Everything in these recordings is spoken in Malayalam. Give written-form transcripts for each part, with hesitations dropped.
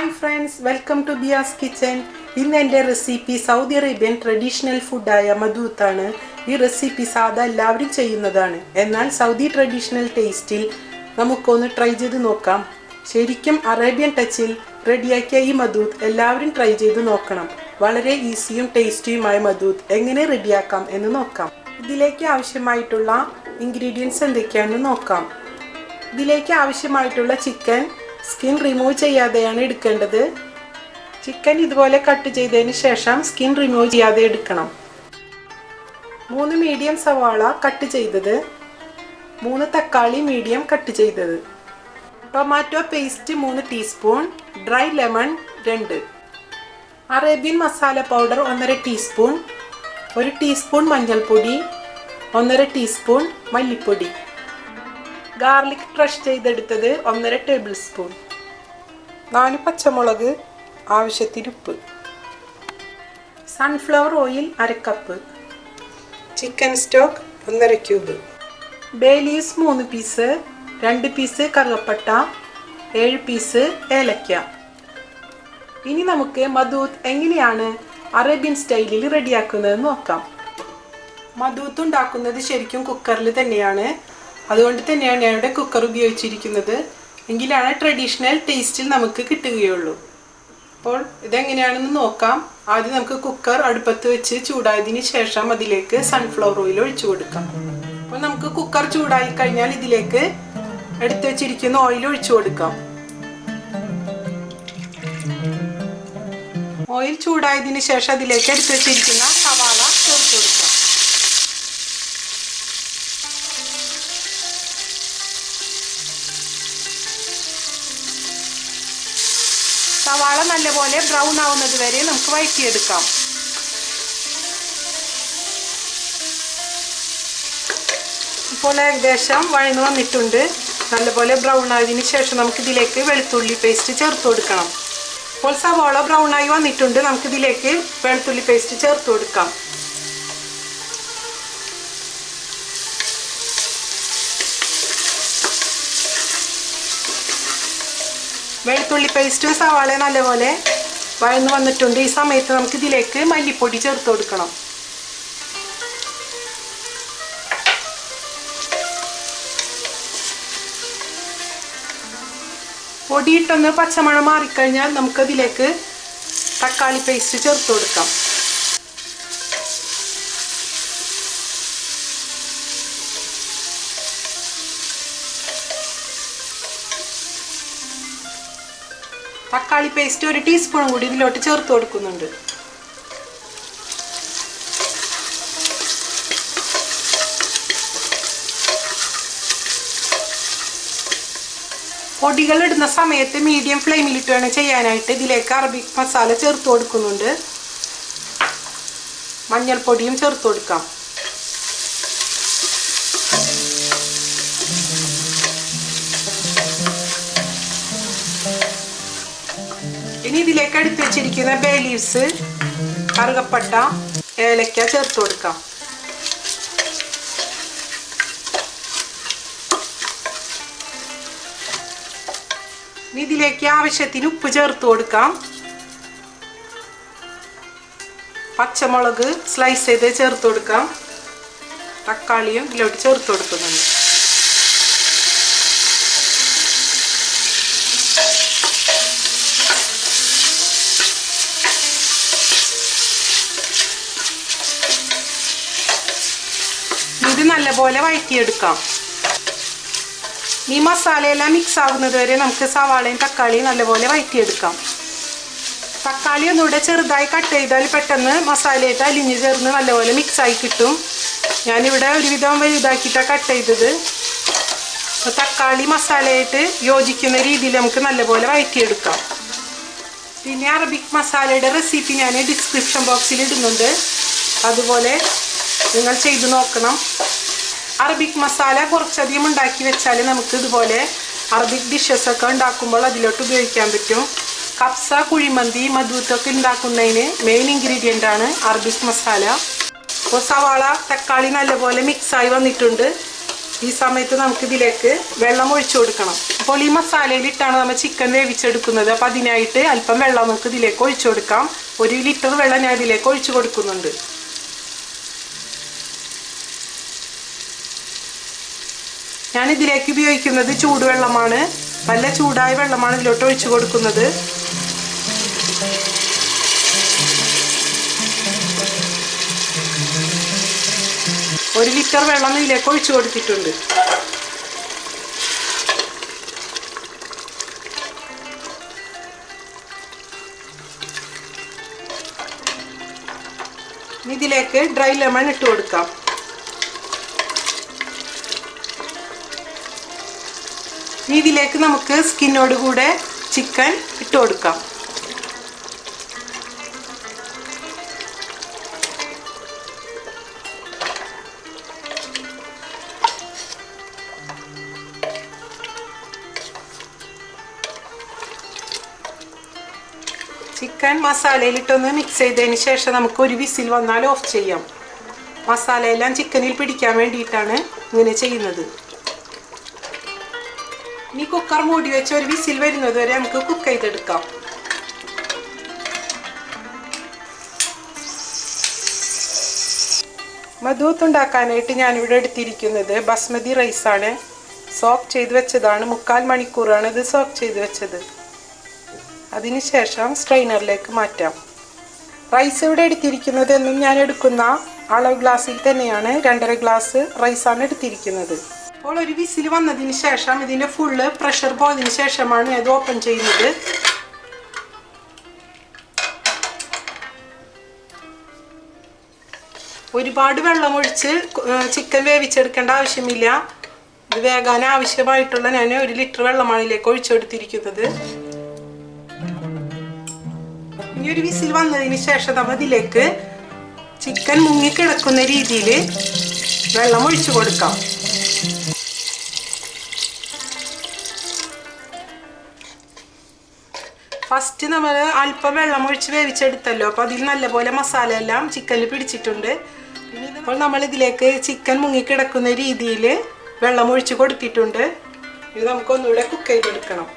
Hi friends, welcome to Biyas kitchen. In the recipe Saudi Arabian traditional food Madghut ആണ്. ഈ റെസിപ്പി സാധാ എല്ലാവരും ചെയ്യുന്നതാണ്. എന്നാൽ സൗദി ട്രഡീഷണൽ ടേസ്റ്റിൽ നമുക്കൊന്ന് ട്രൈ ചെയ്ത് നോക്കാം. ശരിക്കും അറേബ്യൻ ടച്ചിൽ റെഡിയാക്കിയ ഈ മദ്ഘൂത്ത് എല്ലാവരും ട്രൈ ചെയ്ത് നോക്കണം. വളരെ ഈസിയും ടേസ്റ്റിയുമായ മദ്ഘൂത്ത് എങ്ങനെ റെഡിയാക്കാം എന്ന് നോക്കാം. ഇതിലേക്ക് ആവശ്യമായിട്ടുള്ള ഇൻഗ്രീഡിയൻസ് എന്തൊക്കെയാണെന്ന് നോക്കാം. ഇതിലേക്ക് ആവശ്യമായിട്ടുള്ള ചിക്കൻ സ്കിൻ റിമൂവ് ചെയ്യാതെയാണ് എടുക്കേണ്ടത്. ചിക്കൻ ഇതുപോലെ കട്ട് ചെയ്തതിന് ശേഷം സ്കിൻ റിമൂവ് ചെയ്യാതെ എടുക്കണം. 3 മീഡിയം സവാള കട്ട് ചെയ്തത്, 3 തക്കാളി മീഡിയം കട്ട് ചെയ്തത്, tomato paste 3 teaspoon, dry lemon 2, Arabian masala powder 1/2 teaspoon, 1 teaspoon മഞ്ഞൾപ്പൊടി, 1/2 ടീസ്പൂൺ മല്ലിപ്പൊടി, ഗാർലിക് ക്രഷ് ചെയ്തെടുത്തത് 1/2 ടേബിൾ സ്പൂൺ, 4 പച്ചമുളക്, ആവശ്യത്തിന് ഉപ്പ്, sunflower oil 1/2 cup, chicken stock 1/2 cube, bay leaves 3 piece, 2 piece കറുവപ്പട്ട, 7 പീസ് ഏലക്ക. ഇനി നമുക്ക് മദ്ഘൂത്ത് എങ്ങനെയാണ് അറേബ്യൻ സ്റ്റൈലിൽ റെഡിയാക്കുന്നതെന്ന് നോക്കാം. മദ്ഘൂത്ത് ഉണ്ടാക്കുന്നത് ശരിക്കും കുക്കറിൽ തന്നെയാണ്. അതുകൊണ്ട് തന്നെയാണ് ഞാൻ ഇവിടെ കുക്കർ ഉപയോഗിച്ചിരിക്കുന്നത്. എങ്കിലാണ് ട്രഡീഷണൽ ടേസ്റ്റിൽ നമുക്ക് കിട്ടുകയുള്ളൂ. അപ്പോൾ ഇതെങ്ങനെയാണെന്ന് നോക്കാം. ആദ്യം നമുക്ക് കുക്കർ അടുപ്പത്ത് വെച്ച് ചൂടായതിന് ശേഷം അതിലേക്ക് സൺഫ്ലവർ ഓയിൽ ഒഴിച്ചു കൊടുക്കാം. അപ്പോൾ നമുക്ക് കുക്കർ ചൂടായി കഴിഞ്ഞാൽ ഇതിലേക്ക് എടുത്തു വെച്ചിരിക്കുന്ന ഓയിൽ ഒഴിച്ചു കൊടുക്കാം. ഓയിൽ ചൂടായതിന് ശേഷം അതിലേക്ക് എടുത്തു വെച്ചിരിക്കുന്ന സവാള ചേർത്ത് കൊടുക്കാം. സവാള നല്ലപോലെ ബ്രൗൺ ആവുന്നത് വരെ നമുക്ക് വഴറ്റിയെടുക്കാം. ഇപ്പോൾ ഏകദേശം വഴന്നു വന്നിട്ടുണ്ട്. നല്ലപോലെ ബ്രൗൺ ആയതിനു ശേഷം നമുക്ക് ഇതിലേക്ക് വെളുത്തുള്ളി പേസ്റ്റ് ചേർത്ത് കൊടുക്കണം. ഇപ്പോൾ സവാള ബ്രൗൺ ആയി വന്നിട്ടുണ്ട്. നമുക്കിതിലേക്ക് വെളുത്തുള്ളി പേസ്റ്റ് ചേർത്ത് കൊടുക്കാം. വെളുത്തുള്ളി പേസ്റ്റും സവാള നല്ലപോലെ വഴന്നു വന്നിട്ടുണ്ട്. ഈ സമയത്ത് നമുക്ക് ഇതിലേക്ക് മല്ലിപ്പൊടി ചേർത്ത് കൊടുക്കണം. പൊടിയിട്ടൊന്ന് പച്ചമണം മാറിക്കഴിഞ്ഞാൽ നമുക്കതിലേക്ക് തക്കാളി പേസ്റ്റ് ചേർത്ത് കൊടുക്കാം. തക്കാളി പേസ്റ്റ് 1 ടീസ്പൂൺ കൂടി ഇതിലോട്ട് ചേർത്ത് കൊടുക്കുന്നുണ്ട്. പൊടികൾ ഇടുന്ന സമയത്ത് മീഡിയം ഫ്ലെയിമിലിട്ട് വേണം ചെയ്യാനായിട്ട്. ഇതിലേക്ക് അറബിക് മസാല ചേർത്ത് കൊടുക്കുന്നുണ്ട്. മഞ്ഞൾപ്പൊടിയും ചേർത്ത് കൊടുക്കാം. ഇനി ഇതിലേക്ക് എടുത്ത് വെച്ചിരിക്കുന്ന ബേ ലീവ്സ്, കറുകപ്പട്ട, ഏലക്ക ചേർത്ത് കൊടുക്കാം. ഇനി ഇതിലേക്ക് ആവശ്യത്തിന് ഉപ്പ് ചേർത്ത് കൊടുക്കാം. പച്ചമുളക് സ്ലൈസ് ചെയ്ത് ചേർത്ത് കൊടുക്കാം. തക്കാളിയും ഇതിലോട്ട് ചേർത്ത് കൊടുക്കുന്നുണ്ട്. ഇത് നല്ലപോലെ വഴറ്റിയെടുക്കാം. ഈ മസാലയെല്ലാം മിക്സ് ആകുന്നത് വരെ നമുക്ക് സവാളയും തക്കാളിയും നല്ലപോലെ വഴറ്റിയെടുക്കാം. തക്കാളി ഒന്നുകൂടെ ചെറുതായി കട്ട് ചെയ്താൽ പെട്ടെന്ന് മസാലയായിട്ട് അലിഞ്ഞ് ചേർന്ന് നല്ലപോലെ മിക്സായി കിട്ടും. ഞാനിവിടെ ഒരുവിധം വലുതാക്കിയിട്ടാണ് കട്ട് ചെയ്തത്. അപ്പോൾ തക്കാളി മസാലയായിട്ട് യോജിക്കുന്ന രീതിയിൽ നമുക്ക് നല്ലപോലെ വഴറ്റിയെടുക്കാം. പിന്നെ അറബിക് മസാലയുടെ റെസിപ്പി ഞാൻ ഡിസ്ക്രിപ്ഷൻ ബോക്സിൽ ഇടുന്നുണ്ട്. അതുപോലെ നിങ്ങൾ ചെയ്തു നോക്കണം. അറബിക് മസാല കുറച്ചധികം ഉണ്ടാക്കി വെച്ചാൽ നമുക്ക് ഇതുപോലെ അറബിക് ഡിഷസ് ഒക്കെ ഉണ്ടാക്കുമ്പോൾ അതിലോട്ട് ഉപയോഗിക്കാൻ പറ്റും. കബ്സ, കുഴിമന്തി, മദ്ഘൂത്തൊക്കെ ഉണ്ടാക്കുന്നതിന് മെയിൻ ഇൻഗ്രീഡിയൻ്റ് ആണ് അറബിക് മസാല. അപ്പോൾ സവാള തക്കാളി നല്ലപോലെ മിക്സായി വന്നിട്ടുണ്ട്. ഈ സമയത്ത് നമുക്ക് ഇതിലേക്ക് വെള്ളം ഒഴിച്ചു കൊടുക്കണം. അപ്പോൾ ഈ മസാലയിലിട്ടാണ് നമ്മൾ ചിക്കൻ വേവിച്ചെടുക്കുന്നത്. അപ്പോൾ അതിനായിട്ട് അല്പം വെള്ളം നമുക്ക് ഇതിലേക്ക് ഒഴിച്ചു കൊടുക്കാം. 1 ലിറ്റർ വെള്ളം ഞാൻ ഇതിലേക്ക് ഒഴിച്ചു കൊടുക്കുന്നുണ്ട്. ഞാനിതിലേക്ക് ഉപയോഗിക്കുന്നത് ചൂടുവെള്ളമാണ്. നല്ല ചൂടായ വെള്ളമാണ് ഇതിലോട്ട് ഒഴിച്ചു കൊടുക്കുന്നത്. ഒരു ലിറ്റർ വെള്ളം ഇതിലേക്ക് ഒഴിച്ചു കൊടുത്തിട്ടുണ്ട്. ഇതിലേക്ക് ഡ്രൈ ലെമൺ ഇട്ട് കൊടുക്കാം. ഇതിലേക്ക് നമുക്ക് സ്കിന്നോട് കൂടെ ചിക്കൻ ഇട്ട് കൊടുക്കാം. ചിക്കൻ മസാലയിലിട്ടൊന്ന് മിക്സ് ചെയ്തതിന് ശേഷം നമുക്ക് ഒരു വിസിൽ വന്നാൽ ഓഫ് ചെയ്യാം. മസാലയെല്ലാം ചിക്കനിൽ പിടിക്കാൻ വേണ്ടിയിട്ടാണ് ഇങ്ങനെ ചെയ്യുന്നത്. ഇനി കുക്കർ മൂടി വെച്ച് ഒരു വിസിൽ വരുന്നത് വരെ നമുക്ക് കുക്ക് ചെയ്തെടുക്കാം. മദ്ഗൂത്ത് ഉണ്ടാക്കാനായിട്ട് ഞാനിവിടെ എടുത്തിരിക്കുന്നത് ബസ്മതി റൈസാണ്. സോക്ക് ചെയ്ത് വെച്ചതാണ്. 3/4 മണിക്കൂറാണ് ഇത് സോക്ക് ചെയ്ത് വെച്ചത്. അതിനുശേഷം സ്ട്രെയിനറിലേക്ക് മാറ്റാം. റൈസ് ഇവിടെ എടുത്തിരിക്കുന്നത് എന്നും ഞാൻ എടുക്കുന്ന അളവ് ഗ്ലാസ്സിൽ തന്നെയാണ്. 2.5 ഗ്ലാസ് റൈസാണ് എടുത്തിരിക്കുന്നത്. അപ്പോൾ ഒരു വിസിൽ വന്നതിന് ശേഷം ഇതിൻ്റെ ഫുള്ള് പ്രഷർ പോയതിന് ശേഷമാണ് ഇത് ഓപ്പൺ ചെയ്യുന്നത്. ഒരുപാട് വെള്ളം ഒഴിച്ച് ചിക്കൻ വേവിച്ചെടുക്കേണ്ട ആവശ്യമില്ല. ഇത് വേകാൻ ആവശ്യമായിട്ടുള്ള ഞാൻ 1 ലിറ്റർ വെള്ളമാണ് ഇതിലേക്ക് ഒഴിച്ചെടുത്തിരിക്കുന്നത്. ഇനി ഒരു വിസിൽ വന്നതിന് ശേഷം നമ്മൾ ഇതിലേക്ക് ചിക്കൻ മുങ്ങിക്കിടക്കുന്ന രീതിയിൽ വെള്ളം ഒഴിച്ചു കൊടുക്കാം. ഫസ്റ്റ് നമ്മൾ അല്പം വെള്ളം ഒഴിച്ച് വേവിച്ചെടുത്തല്ലോ. അപ്പോൾ അതിൽ നല്ലപോലെ മസാല എല്ലാം ചിക്കനിൽ പിടിച്ചിട്ടുണ്ട്. അപ്പോൾ നമ്മൾ ഇതിലേക്ക് ചിക്കൻ മുങ്ങിക്കിടക്കുന്ന രീതിയിൽ വെള്ളം ഒഴിച്ച് കൊടുത്തിട്ടുണ്ട്. ഇത് നമുക്കൊന്നുകൂടെ കുക്ക് ചെയ്തെടുക്കണം.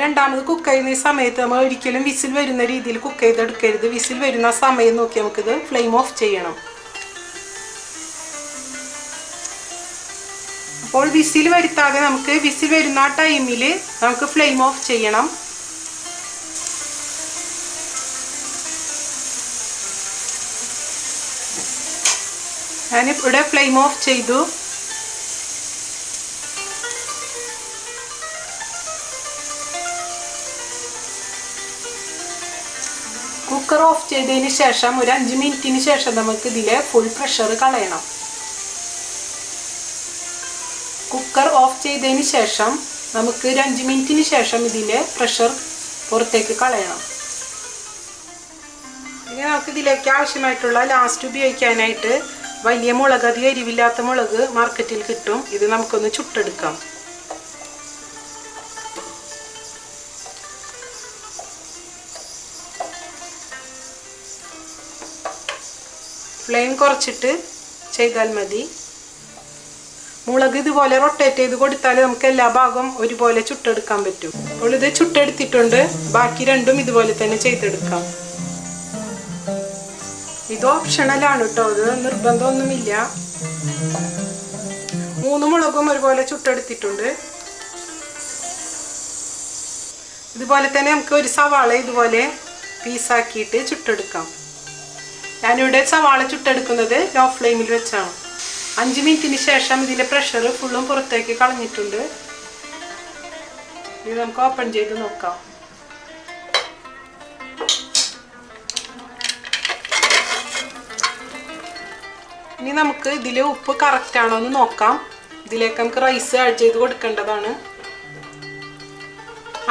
രണ്ടാമത് കുക്ക് ചെയ്യുന്ന ഈ സമയത്ത് നമ്മൾ ഒരിക്കലും വിസിൽ വരുന്ന രീതിയിൽ കുക്ക് ചെയ്തെടുക്കരുത്. വിസിൽ വരുന്ന സമയം നോക്കി നമുക്കിത് ഫ്ലെയിം ഓഫ് ചെയ്യണം. അപ്പോൾ വിസിൽ വരുത്താതെ നമുക്ക് വിസിൽ വരുന്ന ആ ടൈമിൽ നമുക്ക് ഫ്ലെയിം ഓഫ് ചെയ്യണം. ഞാനിവിടെ ഫ്ലെയിം ഓഫ് ചെയ്തു. കുക്കർ ഓഫ് ചെയ്തതിന് ശേഷം ഒരു 5 മിനിറ്റിന് ശേഷം നമുക്ക് ഇതിലെ ഫുൾ പ്രഷർ കളയണം. കുക്കർ ഓഫ് ചെയ്തതിന് ശേഷം നമുക്ക് ഒരു 5 മിനിറ്റിന് ശേഷം ഇതിലെ പ്രഷർ പുറത്തേക്ക് കളയണം. ഇനി നമുക്ക് ഇതിലേക്ക് ആവശ്യമായിട്ടുള്ള ലാസ്റ്റ് ഉപയോഗിക്കാനായിട്ട് വലിയ മുളക്, അധികം എരിവില്ലാത്ത മുളക് മാർക്കറ്റിൽ കിട്ടും. ഇത് നമുക്കൊന്ന് ചുട്ടെടുക്കാം. ഫ്ലെയിം കുറച്ചിട്ട് ചെയ്താൽ മതി. മുളക് ഇതുപോലെ റൊട്ടേറ്റ് ചെയ്ത് കൊടുത്താൽ നമുക്ക് എല്ലാ ഭാഗവും ഒരുപോലെ ചുട്ടെടുക്കാൻ പറ്റും. അപ്പോൾ ഇത് ചുട്ടെടുത്തിട്ടുണ്ട്. ബാക്കി രണ്ടും ഇതുപോലെ തന്നെ ചെയ്തെടുക്കാം. ഇത് ഓപ്ഷണലാണ് കേട്ടോ, ഇത് നിർബന്ധമൊന്നുമില്ല. 3 മുളകും ഒരുപോലെ ചുട്ടെടുത്തിട്ടുണ്ട്. ഇതുപോലെ തന്നെ നമുക്ക് ഒരു സവാള ഇതുപോലെ പീസാക്കിയിട്ട് ചുട്ടെടുക്കാം. ഞാനിവിടെ സവാള ചുട്ടെടുക്കുന്നത് ലോ ഫ്ലെയിമിൽ വെച്ചാണ്. 5 മിനിറ്റിന് ശേഷം ഇതിൻ്റെ പ്രഷർ ഫുള്ളും പുറത്തേക്ക് കളഞ്ഞിട്ടുണ്ട്. ഇത് നമുക്ക് ഓപ്പൺ ചെയ്ത് നോക്കാം. ഇനി നമുക്ക് ഇതിൽ ഉപ്പ് കറക്റ്റ് ആണോ എന്ന് നോക്കാം. ഇതിലേക്ക് നമുക്ക് റൈസ് ആഡ് ചെയ്ത് കൊടുക്കേണ്ടതാണ്.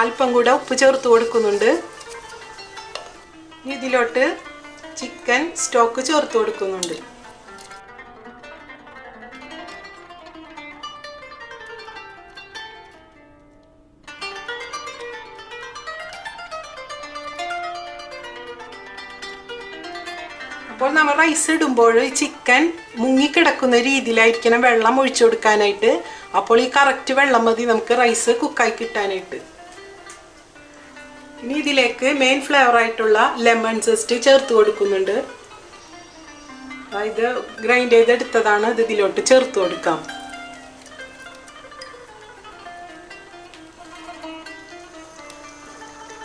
അല്പം കൂടെ ഉപ്പ് ചേർത്ത് കൊടുക്കുന്നുണ്ട്. ഇതിലോട്ട് ചിക്കൻ സ്റ്റോക്ക് ചേർത്ത് കൊടുക്കുന്നുണ്ട്. അപ്പോൾ നമ്മൾ റൈസ് ഇടുമ്പോൾ ചിക്കൻ മുങ്ങിക്കിടക്കുന്ന രീതിയിലായിരിക്കണം വെള്ളം ഒഴിച്ചു കൊടുക്കാനായിട്ട്. അപ്പോൾ ഈ കറക്റ്റ് വെള്ളം മതി നമുക്ക് റൈസ് കുക്കായി കിട്ടാനായിട്ട്. ഇനി ഇതിലേക്ക് മെയിൻ ഫ്ലേവർ ആയിട്ടുള്ള ലെമൺ ജസ്റ്റ് ചേർത്ത് കൊടുക്കുന്നുണ്ട്. ഇത് ഗ്രൈൻഡ് ചെയ്തെടുത്തതാണ്, ഇത് ഇതിലോട്ട് ചേർത്ത് കൊടുക്കാം.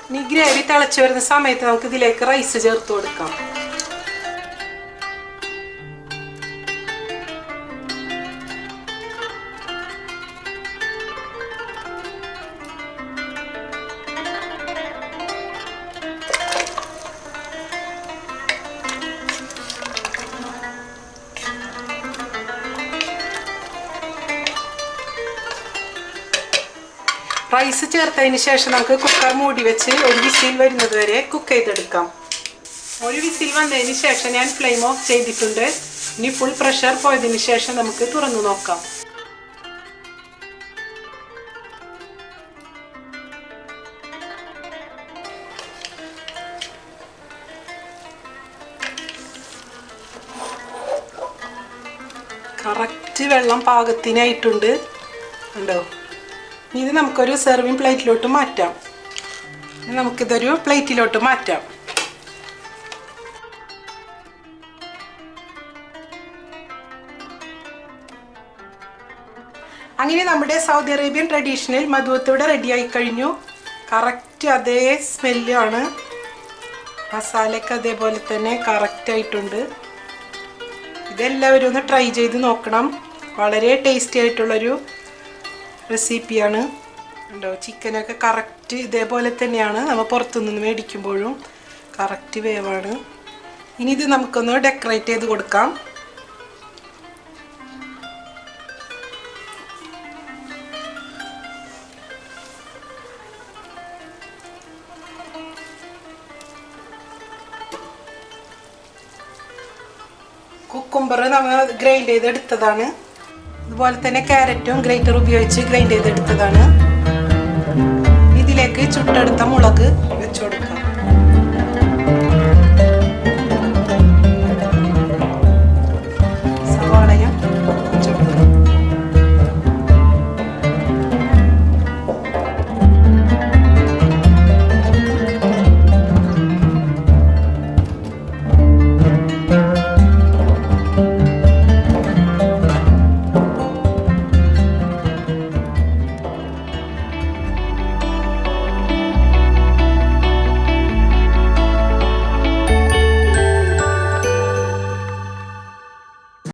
ഇനി ഗ്രേവി തിളച്ച് വരുന്ന സമയത്ത് നമുക്ക് ഇതിലേക്ക് റൈസ് ചേർത്ത് കൊടുക്കാം. റൈസ് ചേർത്തതിന് ശേഷം നമുക്ക് കുക്കർ മൂടി വെച്ച് ഒരു വിസിൽ വരുന്നത് വരെ കുക്ക് ചെയ്തെടുക്കാം. ഒരു വിസിൽ വന്നതിന് ശേഷം ഞാൻ ഫ്ലെയിം ഓഫ് ചെയ്തിട്ടുണ്ട്. ഇനി ഫുൾ പ്രഷർ പോയതിന് ശേഷം നമുക്ക് തുറന്നു നോക്കാം. കറക്റ്റ് വെള്ളം പാകത്തിനായിട്ടുണ്ട് ഉണ്ടോ. ഇത് നമുക്കൊരു സെർവിങ് പ്ലേറ്റിലോട്ട് മാറ്റാം. നമുക്കിതൊരു പ്ലേറ്റിലോട്ട് മാറ്റാം. അങ്ങനെ നമ്മുടെ സൗദി അറേബ്യൻ ട്രഡീഷണൽ മദ്ഗൂത്ത് ഇവിടെ റെഡിയായി കഴിഞ്ഞു. കറക്റ്റ് അതേ സ്മെല്ലാണ്, മസാലയൊക്കെ അതേപോലെ തന്നെ കറക്റ്റായിട്ടുണ്ട്. ഇതെല്ലാവരും ഒന്ന് ട്രൈ ചെയ്ത് നോക്കണം. വളരെ ടേസ്റ്റി ആയിട്ടുള്ളൊരു റെസിപ്പിയാണ് ഉണ്ടോ. ചിക്കനൊക്കെ കറക്റ്റ് ഇതേപോലെ തന്നെയാണ് നമ്മൾ പുറത്തുനിന്ന് മേടിക്കുമ്പോഴും കറക്റ്റ് വേവാണ്. ഇനി ഇത് നമുക്കൊന്ന് ഡെക്കറേറ്റ് ചെയ്ത് കൊടുക്കാം. കുക്കുംബർ നമ്മൾ ഗ്രൈൻഡ് ചെയ്തെടുത്തതാണ്. അതുപോലെ തന്നെ ക്യാരറ്റും ഗ്രേറ്റർ ഉപയോഗിച്ച് ഗ്രൈൻഡ് ചെയ്തെടുത്തതാണ്. ഇതിലേക്ക് ചുട്ടെടുത്ത മുളക്